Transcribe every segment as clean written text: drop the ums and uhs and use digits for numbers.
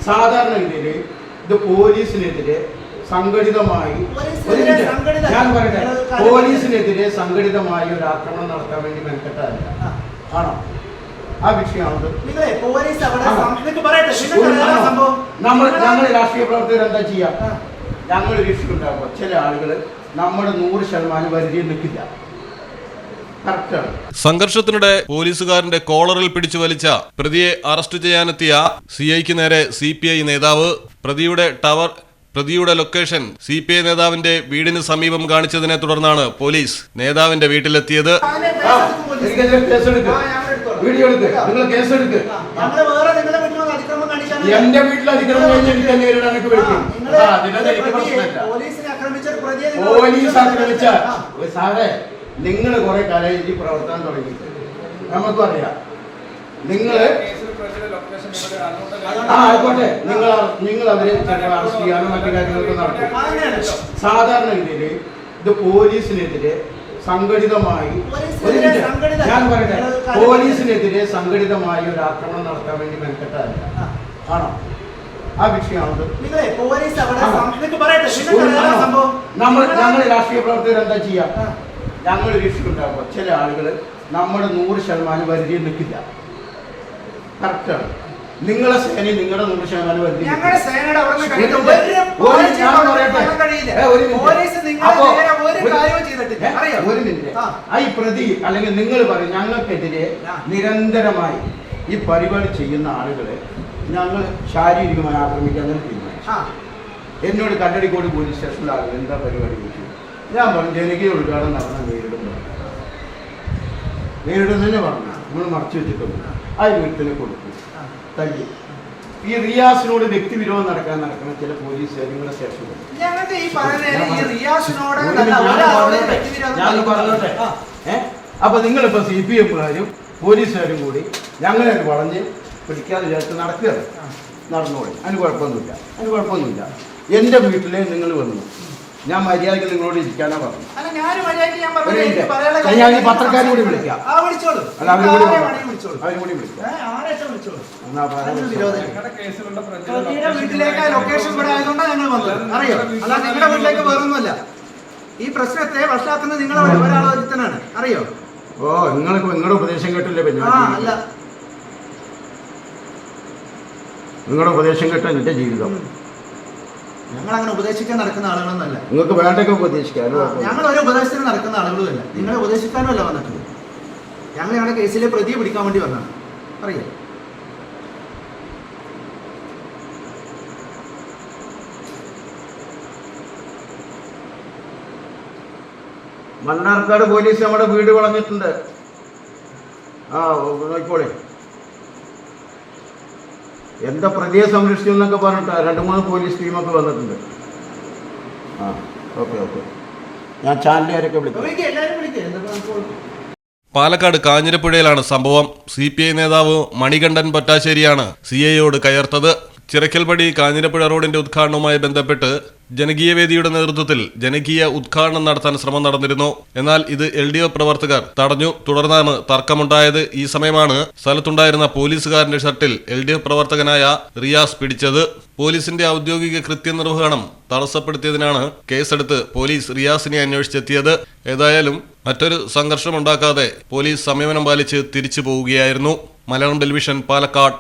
സാധാരണഗതിയിൽ ഇത് പോലീസിനെതിരെ സംഘടിതമായി ഞാൻ പറയട്ടെ, പോലീസിനെതിരെ സംഘടിതമായി ഒരു ആക്രമണം നടത്താൻ വേണ്ടി മെനക്കെട്ടതല്ല. ആണോ? ആ വിഷയമാണ്. ഞങ്ങൾ രാഷ്ട്രീയ പ്രവർത്തകർ എന്താ ചെയ്യാ? ഞങ്ങൾ ഒരു ഇഷ്യൂ ഉണ്ടാകുമ്പോൾ ചില ആളുകൾ നമ്മുടെ 100% പരിധിയിൽ നിൽക്കില്ല. സംഘർഷത്തിനിടെ പോലീസുകാരന്റെ കോളറിൽ പിടിച്ചു വലിച്ച പ്രതിയെ അറസ്റ്റ് ചെയ്യാനെത്തിയ സിഐക്ക് നേരെ CPI നേതാവ് പ്രതിയുടെ ലൊക്കേഷൻ CPI നേതാവിന്റെ വീടിന് സമീപം കാണിച്ചതിനെ തുടർന്നാണ് പോലീസ് നേതാവിന്റെ വീട്ടിലെത്തിയത്. എന്റെ വീട്ടിൽ അതിക്രമം പോലീസ് ആക്രമിച്ചാൽ സാറേ, നിങ്ങൾ കുറെ കാലം ഈ പ്രവർത്തനം തുടങ്ങിയിട്ട് നമുക്കും അറിയാം. ആയിക്കോട്ടെ, നിങ്ങൾ അവരെ അറസ്റ്റ് ചെയ്യാനോ മറ്റു കാര്യങ്ങളൊക്കെ നടക്കും. സാധാരണഗതിയിൽ ഇത് പോലീസിനെതിരെ സംഘടിതമായി ഞാൻ പറയട്ടെ, പോലീസിനെതിരെ സംഘടിതമായി ഒരു ആക്രമണം നടത്താൻ വേണ്ടി മെനക്കെട്ടതല്ല. ആണോ? ആ വിഷയമാണ്. ഞങ്ങൾ രാഷ്ട്രീയ പ്രവർത്തകർ എന്താ ചെയ്യാ? ഞങ്ങൾ ഒരു ഇഷ്യൂ ഉണ്ടാകുമ്പോൾ ചില ആളുകൾ നമ്മുടെ 100% പരിധിയിൽ നിൽക്കില്ല. കറക്റ്റാണ്. നിങ്ങളെ സേനയിൽ നിങ്ങളുടെ 100% പരിധി. ഒരു മിനിറ്റ്. ഈ പ്രതി അല്ലെങ്കിൽ നിങ്ങൾ പറയും ഞങ്ങൾക്കെതിരെ നിരന്തരമായി ഈ പരിപാടി ചെയ്യുന്ന ആളുകളെ ഞങ്ങൾ ശാരീരികമായി ആക്രമിക്കാൻ തീരുമാനിച്ചു. എന്നോട് കല്ലടിക്കോട് പോലീസ് സ്റ്റേഷനിൽ ആളുകൾ എന്താ പരിപാടി ചോദിച്ചു. ഞാൻ പറഞ്ഞു ജനകീയ ഉദ്ഘാടനം നടന്ന നേരിടുന്നതിനെ പറഞ്ഞു. നമ്മൾ മറച്ചു വെച്ചിട്ടുണ്ട്. ആ വീട്ടിനെ കൊടുത്തു തല്ലി. ഈ റിയാസിനോട് വ്യക്തിവിരോധം നടക്കുന്ന ചില പോലീസുകാർ നിങ്ങളുടെ സ്റ്റേഷനിൽ ഞാൻ പറഞ്ഞോട്ടെ. അപ്പൊ നിങ്ങളിപ്പോ CPMകാരും പോലീസുകാരും കൂടി ഞങ്ങളെ വളഞ്ഞ് പിടിക്കാതെ വിചാരിച്ച് നടക്കുകയാണ്. നടന്നോളി, അതിന് കുഴപ്പമൊന്നുമില്ല. എൻ്റെ വീട്ടിലെ നിങ്ങൾ വന്നു, ഞാൻ മര്യാദയ്ക്ക് നിങ്ങളോട് ഇരിക്കാനാ പറഞ്ഞു. ഞാൻ ഈ പത്രക്കാരും കൂടി വിളിക്കാം. അല്ല, അവരും കൂടി വിളിക്കാം. ഈ പ്രശ്നത്തെ വഷളാക്കുന്നത് നിങ്ങൾ ഒരാളൊരുത്തനാണ്, അറിയോ? ഓ, നിങ്ങൾക്ക് നിങ്ങളുടെ ഉപദേശം കേട്ടില്ലേ? നിങ്ങളുടെ ഉപദേശം കേട്ട എന്റെ ജീവിതം. ഞങ്ങൾ അങ്ങനെ ഉപദേശിക്കാൻ നടക്കുന്ന ആളുകളൊന്നല്ല. നിങ്ങൾക്ക് വേണ്ടൊക്കെ ഉപദേശിക്കാനോ? ഞങ്ങൾ ഒരു ഉപദേശത്തിന് നടക്കുന്ന ആളുകളുമല്ല. നിങ്ങളെ ഉപദേശിക്കാനും അല്ല വന്നിട്ടുള്ളത്. ഞങ്ങൾ ഞങ്ങളുടെ കേസിലെ പ്രതിയെ പിടിക്കാൻ വേണ്ടി വന്നതാണ്, അറിയാം. മണ്ണാർക്കാട് പോലീസ് നമ്മുടെ വീട് വളഞ്ഞിട്ടുണ്ട്. നോക്കോളെ, എന്താ പ്രതിയെ സംരക്ഷിച്ചു എന്നൊക്കെ പറഞ്ഞിട്ട് 2-3 പോലീസ് ടീമൊക്കെ വന്നിട്ടുണ്ട്. ഓക്കെ, ഞാൻ ചാനലുകാരൊക്കെ വിളിക്കാം. പാലക്കാട് കാഞ്ഞിരപ്പുഴയിലാണ് സംഭവം. CPI നേതാവ് മണികണ്ഠൻ പൊറ്റാശ്ശേരിയാണ് CIയോട് കയർത്തത്. ചിറക്കൽപ്പടി കാഞ്ഞിരപ്പുഴ റോഡിന്റെ ഉദ്ഘാടനവുമായി ബന്ധപ്പെട്ട് ജനകീയവേദിയുടെ നേതൃത്വത്തിൽ ജനകീയ ഉദ്ഘാടനം നടത്താൻ ശ്രമം നടന്നിരുന്നു. എന്നാൽ ഇത് LDF പ്രവർത്തകർ തടഞ്ഞു. തുടർന്നാണ് തർക്കമുണ്ടായത്. ഈ സമയമാണ് സ്ഥലത്തുണ്ടായിരുന്ന പോലീസുകാരന്റെ ഷർട്ടിൽ LDF പ്രവർത്തകനായ റിയാസ് പിടിച്ചത്. പോലീസിന്റെ ഔദ്യോഗിക കൃത്യനിർവഹണം തടസ്സപ്പെടുത്തിയതിനാണ് കേസെടുത്ത് പോലീസ് റിയാസിനെ അന്വേഷിച്ചെത്തിയത്. ഏതായാലും മറ്റൊരു സംഘർഷമുണ്ടാക്കാതെ പോലീസ് സംയമനം പാലിച്ച് തിരിച്ചു പോവുകയായിരുന്നു. മലയാളം ടെലിവിഷൻ, പാലക്കാട്.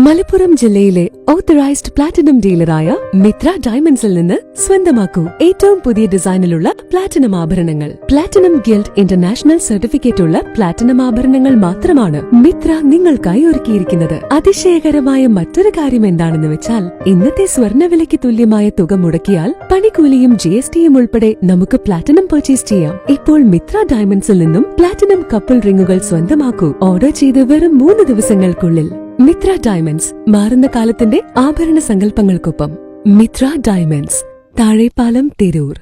മലപ്പുറം ജില്ലയിലെ ഓത്തറൈസ്ഡ് പ്ലാറ്റിനം ഡീലറായ മിത്ര ഡയമണ്ട്സിൽ നിന്ന് സ്വന്തമാക്കൂ ഏറ്റവും പുതിയ ഡിസൈനിലുള്ള പ്ലാറ്റിനം ആഭരണങ്ങൾ. പ്ലാറ്റിനം ഗിൽഡ് ഇന്റർനാഷണൽ സർട്ടിഫിക്കറ്റ് ഉള്ള പ്ലാറ്റിനം ആഭരണങ്ങൾ മാത്രമാണ് മിത്ര നിങ്ങൾക്കായി ഒരുക്കിയിരിക്കുന്നത്. അതിശയകരമായ മറ്റൊരു കാര്യം എന്താണെന്ന് വെച്ചാൽ, ഇന്നത്തെ സ്വർണ്ണവിലയ്ക്ക് തുല്യമായ തുക മുടക്കിയാൽ പണിക്കൂലിയും GSTയും ഉൾപ്പെടെ നമുക്ക് പ്ലാറ്റിനം പർച്ചേസ് ചെയ്യാം. ഇപ്പോൾ മിത്ര ഡയമണ്ട്സിൽ നിന്നും പ്ലാറ്റിനം കപ്പിൾ റിങ്ങുകൾ സ്വന്തമാക്കൂ. ഓർഡർ ചെയ്ത് വെറും 3 ദിവസങ്ങൾക്കുള്ളിൽ. മിത്ര ഡയമണ്ട്സ്, മാറുന്ന കാലത്തിന്റെ ആഭരണ സങ്കല്പങ്ങൾക്കൊപ്പം. മിത്ര ഡയമണ്ട്സ്, താഴെപ്പാലം, തിരൂർ.